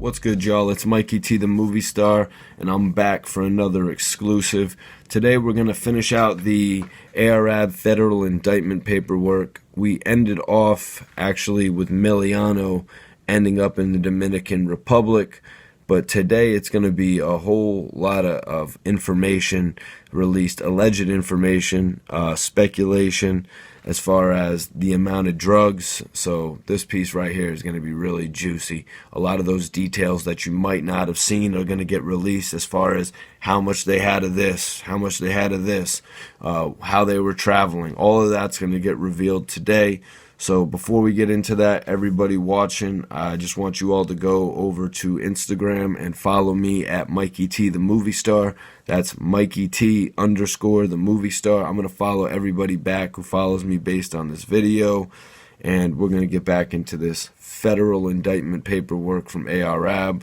What's good, y'all? It's Mikey T, the movie star, and I'm back for another exclusive. Today we're going to finish out the ARAB federal indictment paperwork. We ended off actually with Miliano ending up in the Dominican Republic, but today it's going to be a whole lot of information released, alleged information, speculation as far as the amount of drugs. So this piece right here is going to be really juicy. A lot of those details that you might not have seen are going to get released, as far as how much they had of this, how much they had of this, how they were traveling. All of that's going to get revealed today. So before we get into that, everybody watching, I just want you all to go over to Instagram and follow me at Mikey T, the movie star. That's Mikey T _, the movie star. I'm going to follow everybody back who follows me based on this video. And we're going to get back into this federal indictment paperwork from ARAB.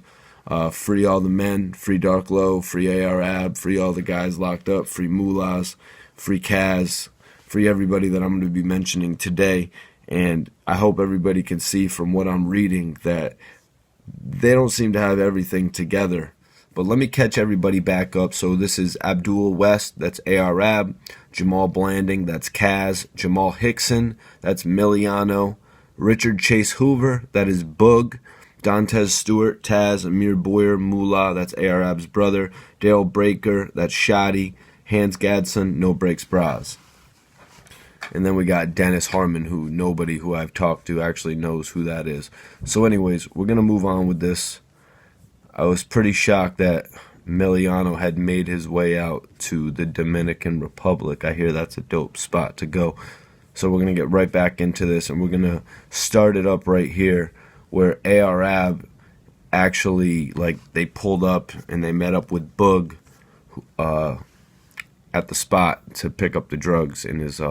Free all the men, free Dark Low, free ARAB, free all the guys locked up, free mullahs, free Kaz, free everybody that I'm going to be mentioning today. And I hope everybody can see from what I'm reading that they don't seem to have everything together. But let me catch everybody back up. So this is Abdul West, that's ARAB, Jamal Blanding, that's Kaz, Jamal Hickson, that's Miliano, Richard Chase Hoover, that is Boog, Dantes Stewart, Taz, Amir Boyer, Mullah, that's ARAB's brother, Dale Breaker, that's Shadi, Hans Gadson, No Breaks Bras. And then we got Dennis Harmon, who nobody who I've talked to actually knows who that is. So anyways, we're going to move on with this. I was pretty shocked that Miliano had made his way out to the Dominican Republic. I hear that's a dope spot to go. So we're going to get right back into this, and we're going to start it up right here where ARAB actually, they pulled up and they met up with Boog at the spot to pick up the drugs in his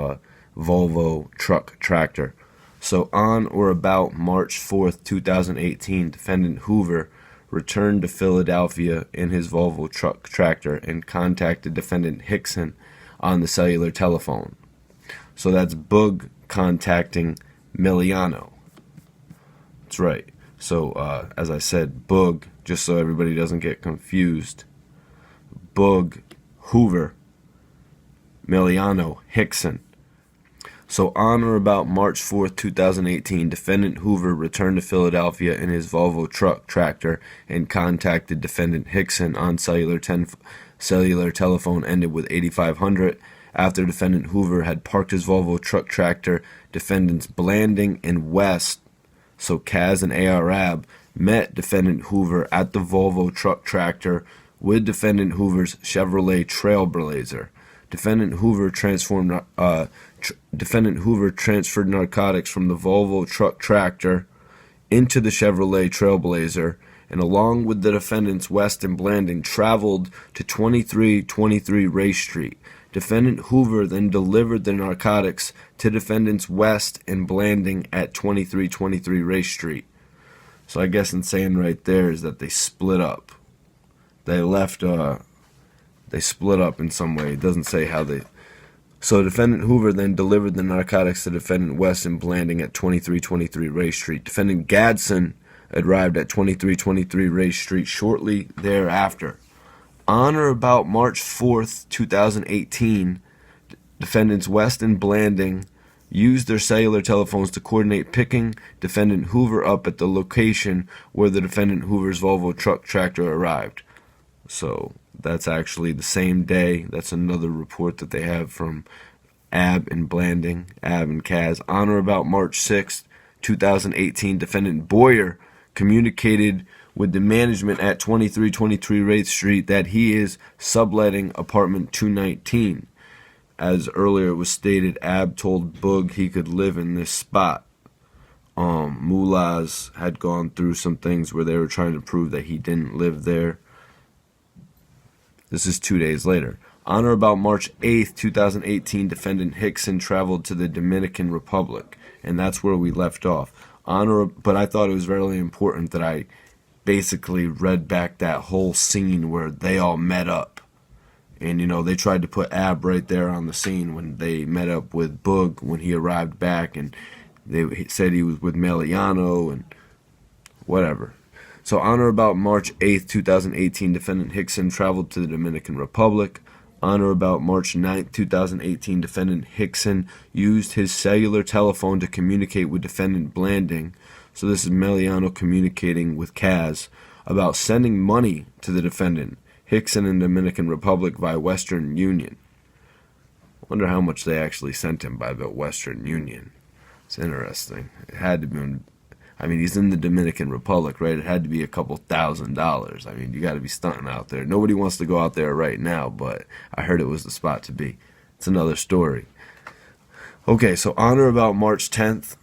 Volvo truck tractor. So on or about March 4th, 2018, defendant Hoover returned to Philadelphia in his Volvo truck tractor and contacted defendant Hickson on the cellular telephone. So that's Boog contacting Miliano. That's right. So as I said, Boog, just so everybody doesn't get confused, Boog, Hoover, Miliano, Hickson. So on or about March 4th, 2018, defendant Hoover returned to Philadelphia in his Volvo truck tractor and contacted defendant Hickson on cellular telephone ended with 8500. After defendant Hoover had parked his Volvo truck tractor, defendants Blanding and West, so Kaz and ARAB, met defendant Hoover at the Volvo truck tractor with defendant Hoover's Chevrolet Trailblazer. Defendant Hoover transferred narcotics from the Volvo truck tractor into the Chevrolet Trailblazer, and along with the defendants West and Blanding traveled to 2323 Race Street. Defendant Hoover then delivered the narcotics to defendants West and Blanding at 2323 Race Street. So I guess in saying right there is that they split up. They split up in some way. It doesn't say how they... So defendant Hoover then delivered the narcotics to defendant West and Blanding at 2323 Race Street. Defendant Gadson arrived at 2323 Race Street shortly thereafter. On or about March 4th, 2018, defendants West and Blanding used their cellular telephones to coordinate picking defendant Hoover up at the location where the defendant Hoover's Volvo truck tractor arrived. So that's actually the same day. That's another report that they have from Ab and Blanding, Ab and Kaz. On or about March 6th, 2018, defendant Boyer communicated with the management at 2323 Race Street that he is subletting apartment 219. As earlier was stated, Ab told Boog he could live in this spot. Mullahs had gone through some things where they were trying to prove that he didn't live there. This is 2 days later. On or about March 8th, 2018, defendant Hickson traveled to the Dominican Republic, and that's where we left off. But I thought it was very important that I basically read back that whole scene where they all met up. And, they tried to put Ab right there on the scene when they met up with Boog when he arrived back, and they said he was with Miliano and whatever. So on or about March 8th, 2018, defendant Hickson traveled to the Dominican Republic. On or about March 9th, 2018, defendant Hickson used his cellular telephone to communicate with defendant Blanding. So this is Meliano communicating with Kaz about sending money to the defendant Hickson in the Dominican Republic via Western Union. Wonder how much they actually sent him by the Western Union. It's interesting. It had to be, I mean, he's in the Dominican Republic, right? It had to be a couple $1,000s. I mean, you got to be stunting out there. Nobody wants to go out there right now, but I heard it was the spot to be. It's another story. Okay, so on or about March 10th,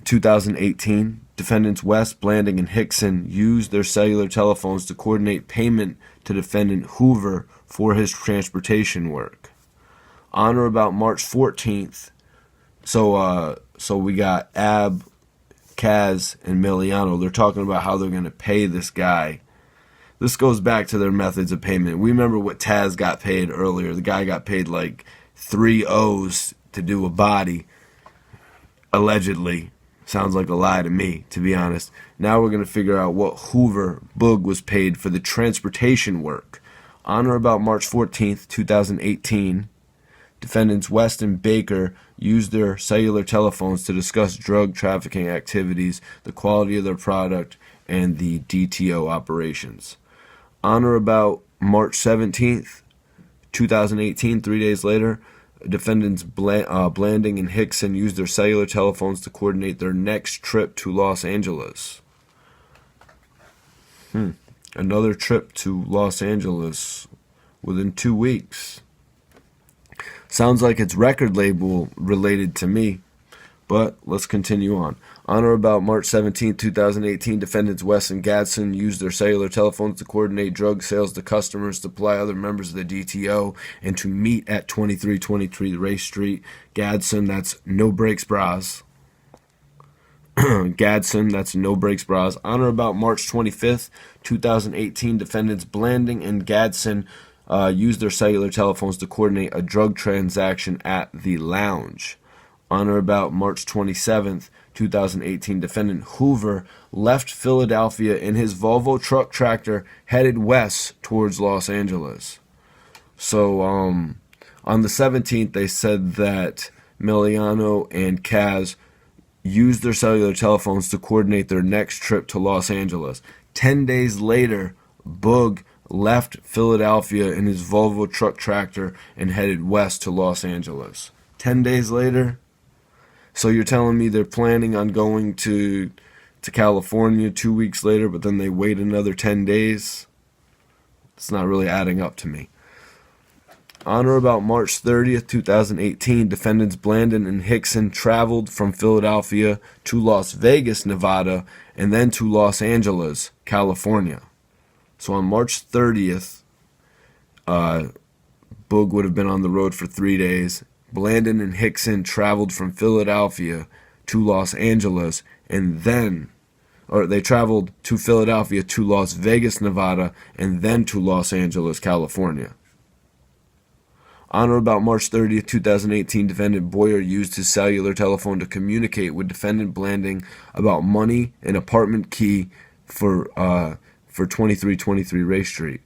2018, defendants West, Blanding, and Hickson used their cellular telephones to coordinate payment to defendant Hoover for his transportation work. On or about March 14th, so we got Ab, Kaz, and Meliano. They're talking about how they're going to pay this guy. This goes back to their methods of payment. We remember what Taz got paid earlier. The guy got paid like 3 O's to do a body, allegedly. Sounds like a lie to me, to be honest. Now we're going to figure out what Hoover Boog was paid for the transportation work. On or about March 14th, 2018, defendants West and Baker used their cellular telephones to discuss drug trafficking activities, the quality of their product, and the DTO operations. On or about March 17th, 2018, 3 days later, defendants Blanding and Hickson used their cellular telephones to coordinate their next trip to Los Angeles. Another trip to Los Angeles within 2 weeks. Sounds like it's record label related to me, but let's continue on. On or about March 17, 2018, defendants West and Gadsden used their cellular telephones to coordinate drug sales to customers, supply other members of the DTO, and to meet at 2323 Race Street. Gadsden, that's No Brakes Bras. Gadsden, that's No Brakes Bras. On or about March 25th, 2018, defendants Blanding and Gadsden used their cellular telephones to coordinate a drug transaction at the Lounge. On or about March 27th, 2018, defendant Hoover left Philadelphia in his Volvo truck tractor headed west towards Los Angeles. So on the 17th, they said that Meliano and Kaz used their cellular telephones to coordinate their next trip to Los Angeles. 10 days later, Boog left Philadelphia in his Volvo truck tractor and headed west to Los Angeles. 10 days later? So you're telling me they're planning on going to California 2 weeks later, but then they wait another 10 days? It's not really adding up to me. On or about March 30th, 2018, defendants Blandon and Hickson traveled from Philadelphia to Las Vegas, Nevada, and then to Los Angeles, California. So on March 30th, Boog would have been on the road for 3 days. Blandon and Hickson traveled from Philadelphia to Los Angeles, and then, or they traveled to Philadelphia to Las Vegas, Nevada, and then to Los Angeles, California. On or about March 30th, 2018, defendant Boyer used his cellular telephone to communicate with defendant Blanding about money and apartment key for 2323 Race Street.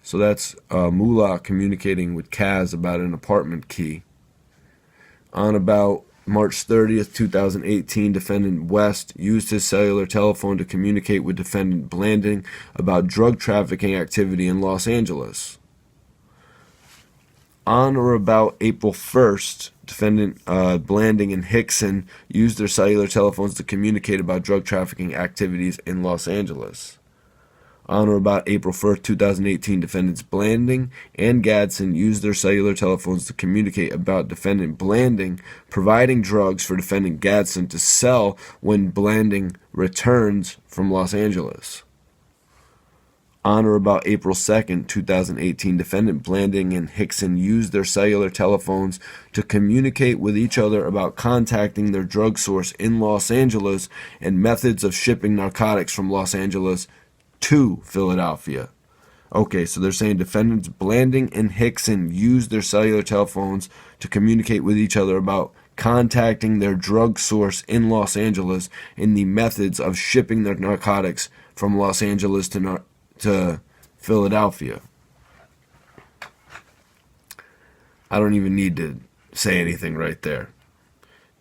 So that's Mullah communicating with Kaz about an apartment key. On about March 30th, 2018, defendant West used his cellular telephone to communicate with defendant Blanding about drug trafficking activity in Los Angeles. On or about April 1st, defendant Blanding and Hickson used their cellular telephones to communicate about drug trafficking activities in Los Angeles. On or about April 1st, 2018, defendants Blanding and Gadsden used their cellular telephones to communicate about defendant Blanding providing drugs for defendant Gadsden to sell when Blanding returns from Los Angeles. On or about April 2nd, 2018, defendant Blanding and Hickson used their cellular telephones to communicate with each other about contacting their drug source in Los Angeles and methods of shipping narcotics from Los Angeles to Philadelphia. Okay, so they're saying defendants Blanding and Hickson used their cellular telephones to communicate with each other about contacting their drug source in Los Angeles, and the methods of shipping their narcotics from Los Angeles to Philadelphia. I don't even need to say anything right there.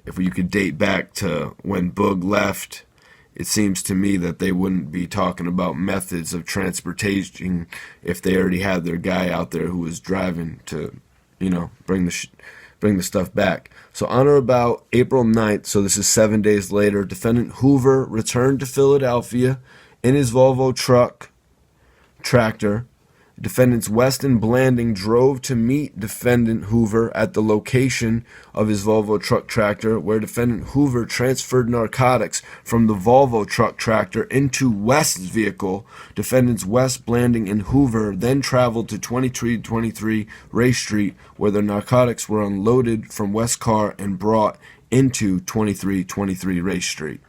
If you could date back to when Boog left, it seems to me that they wouldn't be talking about methods of transportation if they already had their guy out there who was driving to, bring the stuff back. So on or about April 9th, so this is 7 days later, defendant Hoover returned to Philadelphia in his Volvo tractor. Defendants West and Blanding drove to meet defendant Hoover at the location of his Volvo truck tractor, where defendant Hoover transferred narcotics from the Volvo truck tractor into West's vehicle. Defendants West, Blanding, and Hoover then traveled to 2323 Ray Street, where the narcotics were unloaded from West's car and brought into 2323 Ray Street.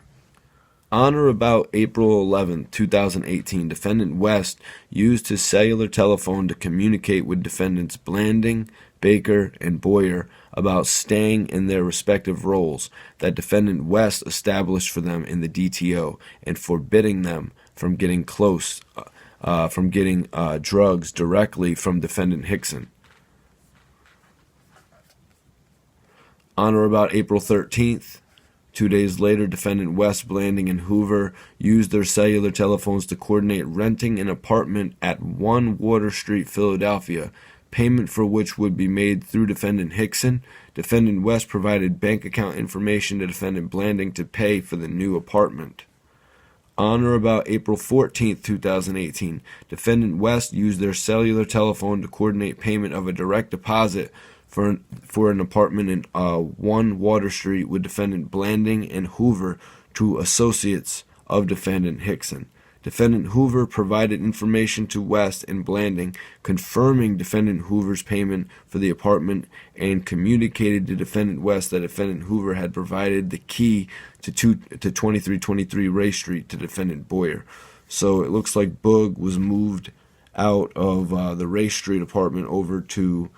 On or about April 11, 2018, defendant West used his cellular telephone to communicate with defendants Blanding, Baker, and Boyer about staying in their respective roles that defendant West established for them in the DTO and forbidding them from getting drugs directly from defendant Hickson. On or about April 13th, 2 days later, defendant West, Blanding, and Hoover used their cellular telephones to coordinate renting an apartment at 1 Water Street, Philadelphia, payment for which would be made through defendant Hickson. Defendant West provided bank account information to defendant Blanding to pay for the new apartment. On or about April 14, 2018, defendant West used their cellular telephone to coordinate payment of a direct deposit for an apartment in 1 Water Street with defendant Blanding and Hoover to associates of defendant Hickson. Defendant Hoover provided information to West and Blanding confirming defendant Hoover's payment for the apartment and communicated to defendant West that defendant Hoover had provided the key to 2323 Ray Street to defendant Boyer. So it looks like Boog was moved out of the Ray Street apartment over to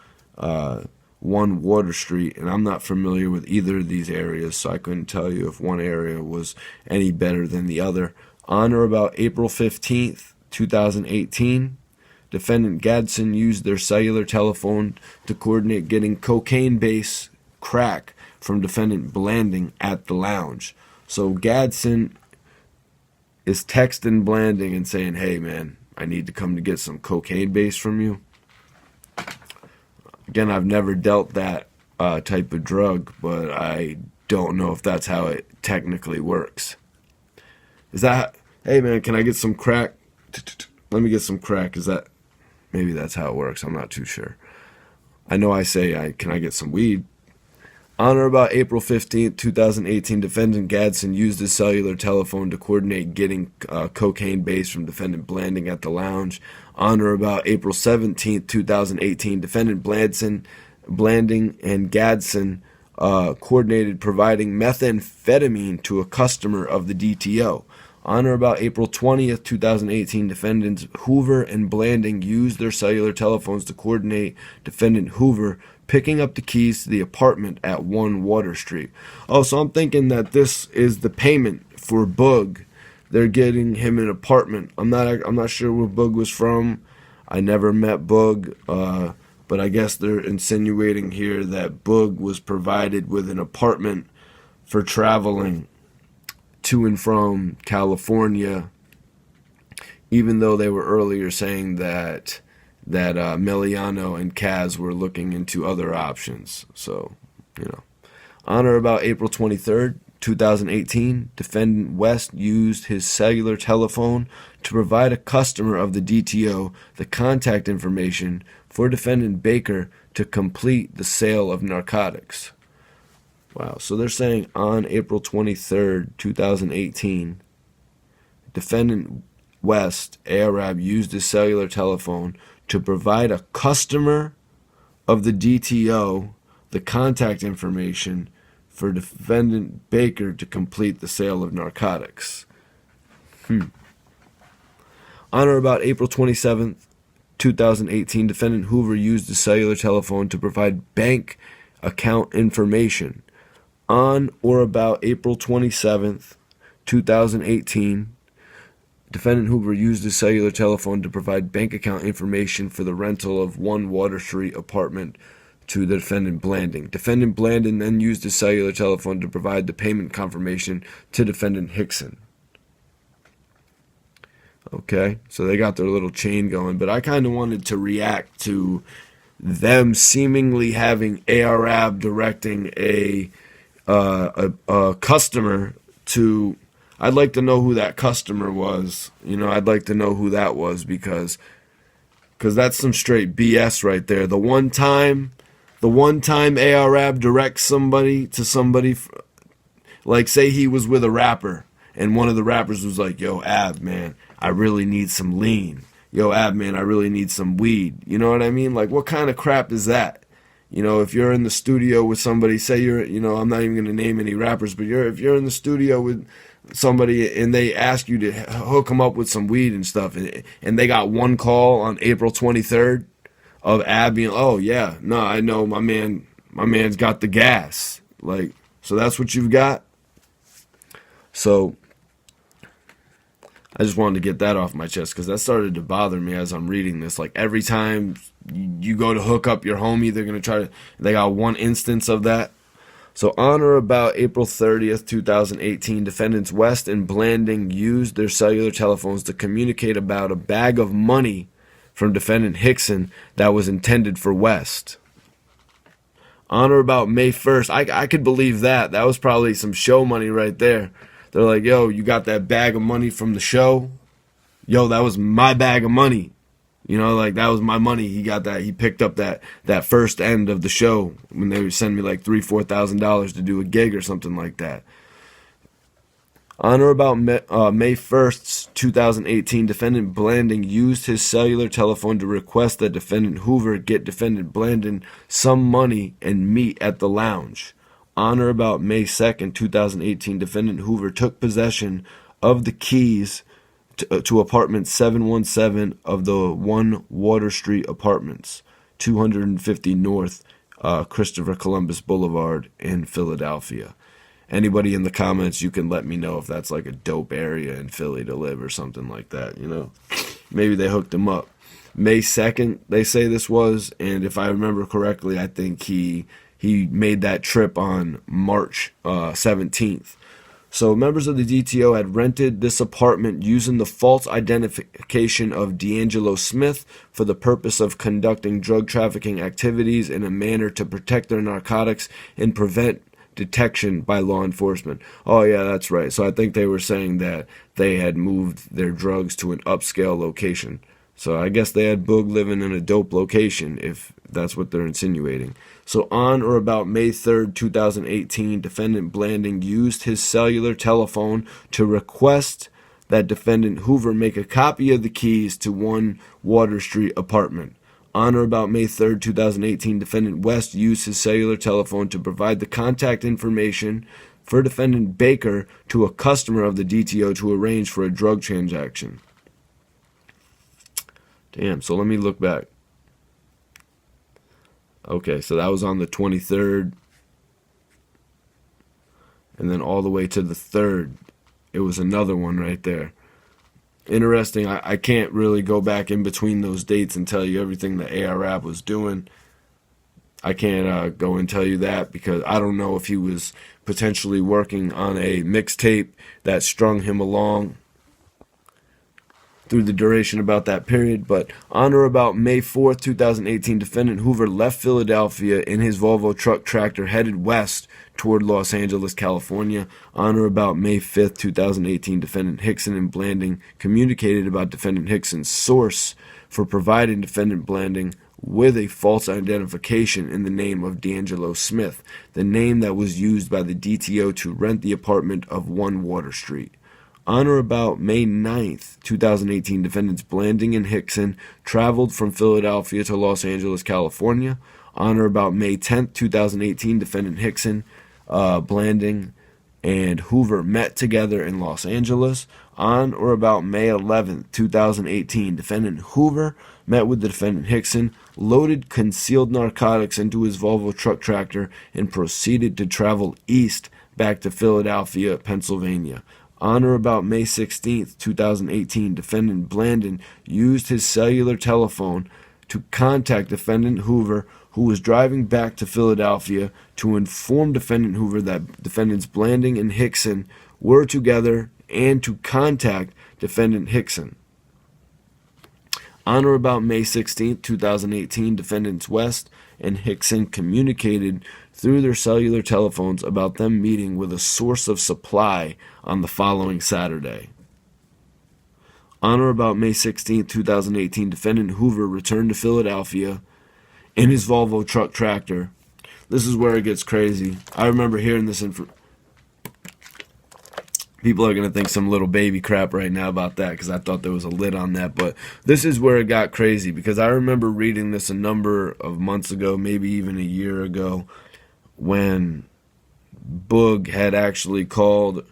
1 Water Street, and I'm not familiar with either of these areas, so I couldn't tell you if one area was any better than the other. On or about April 15th, 2018, defendant Gadsden used their cellular telephone to coordinate getting cocaine base crack from defendant Blanding at the lounge. So Gadsden is texting Blanding and saying, "Hey man, I need to come to get some cocaine base from you." Again, I've never dealt that type of drug, but I don't know if that's how it technically works. Is that, "Hey man, can I get some crack? Let me get some crack." Is that, maybe that's how it works. I'm not too sure. I know I say, "Can I get some weed?" On or about April 15th, 2018, defendant Gadsden used his cellular telephone to coordinate getting cocaine base from defendant Blanding at the lounge. On or about April 17th, 2018, defendant Blanding and Gadsden coordinated providing methamphetamine to a customer of the DTO. On or about April 20th, 2018, defendants Hoover and Blanding used their cellular telephones to coordinate defendant Hoover picking up the keys to the apartment at 1 Water Street. Oh, so I'm thinking that this is the payment for Boog. They're getting him an apartment. I'm not sure where Boog was from. I never met Boog, but I guess they're insinuating here that Boog was provided with an apartment for traveling to and from California, even though they were earlier saying that Meliano and Kaz were looking into other options. So, On or about April 23rd, 2018, defendant West used his cellular telephone to provide a customer of the DTO the contact information for defendant Baker to complete the sale of narcotics. Wow, so they're saying on April 23rd, 2018, defendant West, Arab, used his cellular telephone to provide a customer of the DTO the contact information for defendant Baker to complete the sale of narcotics. On or about April 27th, 2018, defendant Hoover used the cellular telephone to provide bank account information On or about April 27th, 2018, Defendant Hoover used his cellular telephone to provide bank account information for the rental of 1 Water Street apartment to the defendant Blanding. Defendant Blanding then used his cellular telephone to provide the payment confirmation to defendant Hickson. Okay, so they got their little chain going, but I kind of wanted to react to them seemingly having ARAB directing a customer to. I'd like to know who that customer was. I'd like to know who that was because that's some straight BS right there. The one time ARAB directs somebody to somebody, like say he was with a rapper and one of the rappers was like, "Yo, Ab, man, I really need some lean. Yo, Ab, man, I really need some weed." You know what I mean? Like, what kind of crap is that? If you're in the studio with somebody, say you're, I'm not even going to name any rappers, but if you're in the studio with somebody and they ask you to hook them up with some weed and stuff, and they got one call on April 23rd of Ab being, "Oh yeah, no, I know my man's got the gas." Like, so that's what you've got. So I just wanted to get that off my chest because that started to bother me as I'm reading this. Like, every time you go to hook up your homie, they're going to try to, they got one instance of that. So on or about April 30th, 2018, defendants West and Blanding used their cellular telephones to communicate about a bag of money from defendant Hickson that was intended for West. On or about May 1st, I could believe that. That was probably some show money right there. They're like, "Yo, you got that bag of money from the show? Yo, that was my bag of money. Like, that was my money. He got that. He picked up that first end of the show when they would send me like $3,000-$4,000 to do a gig or something like that." On or about May 1st, 2018, defendant Blanding used his cellular telephone to request that defendant Hoover get defendant Blanding some money and meet at the lounge. On or about May 2nd, 2018, defendant Hoover took possession of the keys to apartment 717 of the 1 Water Street Apartments, 250 North Christopher Columbus Boulevard in Philadelphia. Anybody in the comments, you can let me know if that's like a dope area in Philly to live or something like that. Maybe they hooked him up. May 2nd, they say this was, and if I remember correctly, I think he made that trip on March 17th. So members of the DTO had rented this apartment using the false identification of D'Angelo Smith for the purpose of conducting drug trafficking activities in a manner to protect their narcotics and prevent detection by law enforcement. Oh yeah, that's right. So I think they were saying that they had moved their drugs to an upscale location. So I guess they had Boog living in a dope location, if that's what they're insinuating. So on or about May 3rd, 2018, defendant Blanding used his cellular telephone to request that defendant Hoover make a copy of the keys to 1 Water Street apartment. On or about May 3rd, 2018, defendant West used his cellular telephone to provide the contact information for defendant Baker to a customer of the DTO to arrange for a drug transaction. Damn, so let me look back. Okay, so that was on the 23rd. And then all the way to the 3rd, it was another one right there. Interesting. I can't really go back in between those dates and tell you everything that ARAB was doing. I can't go and tell you that because I don't know if he was potentially working on a mixtape that strung him along through the duration about that period. But on or about May 4th, 2018, defendant Hoover left Philadelphia in his Volvo truck tractor headed west toward Los Angeles, California. On or about May 5th, 2018, defendant Hickson and Blanding communicated about defendant Hickson's source for providing defendant Blanding with a false identification in the name of D'Angelo Smith, the name that was used by the DTO to rent the apartment of 1 Water Street. On or about May 9th, 2018, defendants Blanding and Hickson traveled from Philadelphia to Los Angeles, California. On or about May 10th, 2018, defendant Hickson, Blanding, and Hoover met together in Los Angeles. On or about May 11th, 2018, defendant Hoover met with the defendant Hickson, loaded concealed narcotics into his Volvo truck tractor, and proceeded to travel east back to Philadelphia, Pennsylvania. On or about May 16th, 2018, defendant Blandon used his cellular telephone to contact defendant Hoover, who was driving back to Philadelphia, to inform defendant Hoover that defendants Blandon and Hickson were together and to contact defendant Hickson. On or about May 16, 2018, defendants West and Hickson communicated through their cellular telephones about them meeting with a source of supply on the following Saturday. On or about May 16, 2018, defendant Hoover returned to Philadelphia in his Volvo truck tractor. This is where it gets crazy. I remember hearing this people are going to think some little baby crap right now about that because I thought there was a lid on that. But this is where it got crazy because I remember reading this a number of months ago, maybe even a year ago, when Boog had actually called,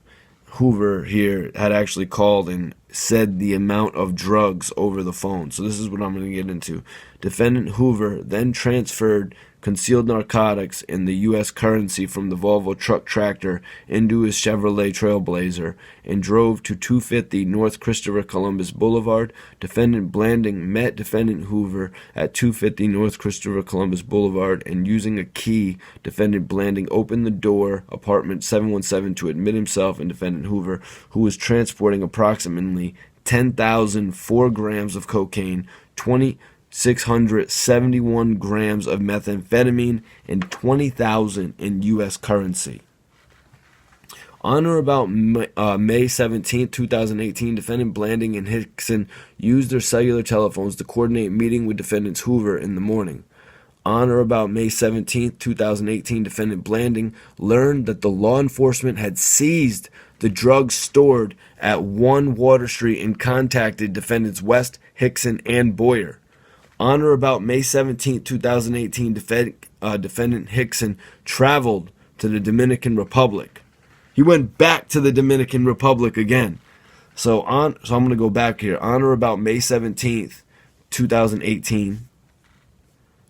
Hoover here had actually called and said the amount of drugs over the phone. So this is what I'm going to get into. Defendant Hoover then transferred concealed narcotics in the U.S. currency from the Volvo truck tractor into his Chevrolet Trailblazer and drove to 250 North Christopher Columbus Boulevard. Defendant Blanding met defendant Hoover at 250 North Christopher Columbus Boulevard, and using a key, defendant Blanding opened the door, apartment 717, to admit himself and defendant Hoover, who was transporting approximately 10,004 grams of cocaine, 2,671 grams of methamphetamine, and 20,000 in U.S. currency. On or about May 17, 2018, defendant Blanding and Hickson used their cellular telephones to coordinate a meeting with defendants Hoover in the morning. On or about May 17, 2018, defendant Blanding learned that the law enforcement had seized the drugs stored at 1 Water Street and contacted defendants West, Hickson, and Boyer. On or about May 17, 2018, defendant Hickson traveled to the Dominican Republic. He went back to the Dominican Republic again. So I'm going to go back here. On or about May 17th, 2018.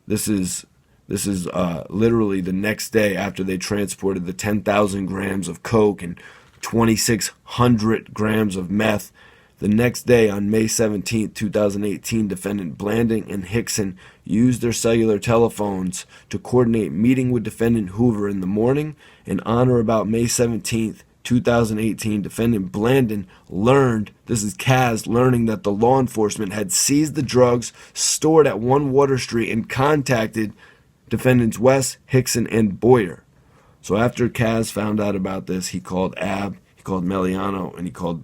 This is literally the next day after they transported the 10,000 grams of coke and 2,600 grams of meth. The next day, on May 17, 2018, defendant Blanding and Hickson used their cellular telephones to coordinate meeting with defendant Hoover in the morning. And on or about May 17, 2018, defendant Blandon learned, this is Kaz learning, that the law enforcement had seized the drugs stored at 1 Water Street and contacted defendants West, Hickson, and Boyer. So after Kaz found out about this, he called Ab, he called Meliano, and he called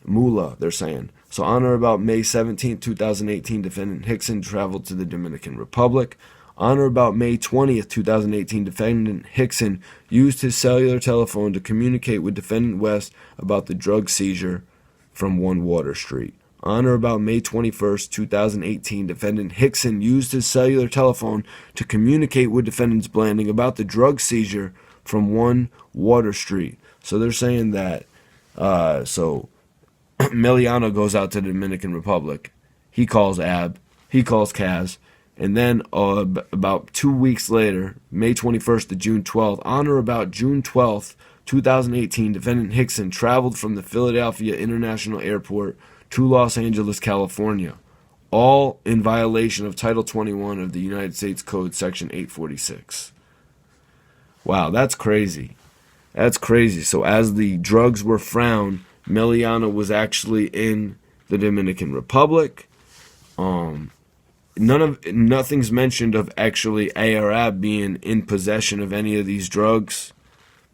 Mula, they're saying. So on or about May 17, 2018, defendant Hickson traveled to the Dominican Republic. On or about May 20th, 2018, defendant Hickson used his cellular telephone to communicate with defendant West about the drug seizure from 1 Water Street. On or about May 21st, 2018, defendant Hickson used his cellular telephone to communicate with defendants Blanding about the drug seizure from 1 Water Street. So they're saying that, Meliano goes out to the Dominican Republic. He calls Ab. He calls Kaz. And then about 2 weeks later, May 21st to June 12th, on or about June 12th, 2018, defendant Hickson traveled from the Philadelphia International Airport to Los Angeles, California, all in violation of Title 21 of the United States Code, Section 846. Wow, that's crazy. That's crazy. So as the drugs were found, Meliano was actually in the Dominican Republic. Nothing's mentioned of actually Arab being in possession of any of these drugs.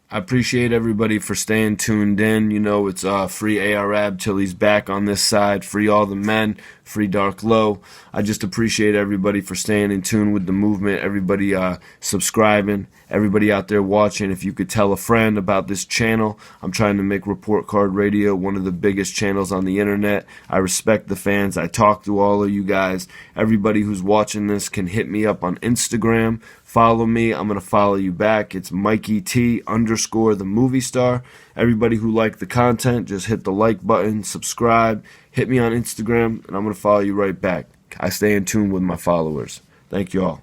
I appreciate everybody for staying tuned in. You know, it's free Arab till he's back on this side. Free all the men. Free Dark Low. I just appreciate everybody for staying in tune with the movement. Everybody subscribing. Everybody out there watching. If you could tell a friend about this channel. I'm trying to make Report Card Radio one of the biggest channels on the internet. I respect the fans. I talk to all of you guys. Everybody who's watching this can hit me up on Instagram. Follow me. I'm going to follow you back. It's Mikey T _ the movie star. Everybody who liked the content, just hit the like button, subscribe, hit me on Instagram, and I'm going to follow you right back. I stay in tune with my followers. Thank you all.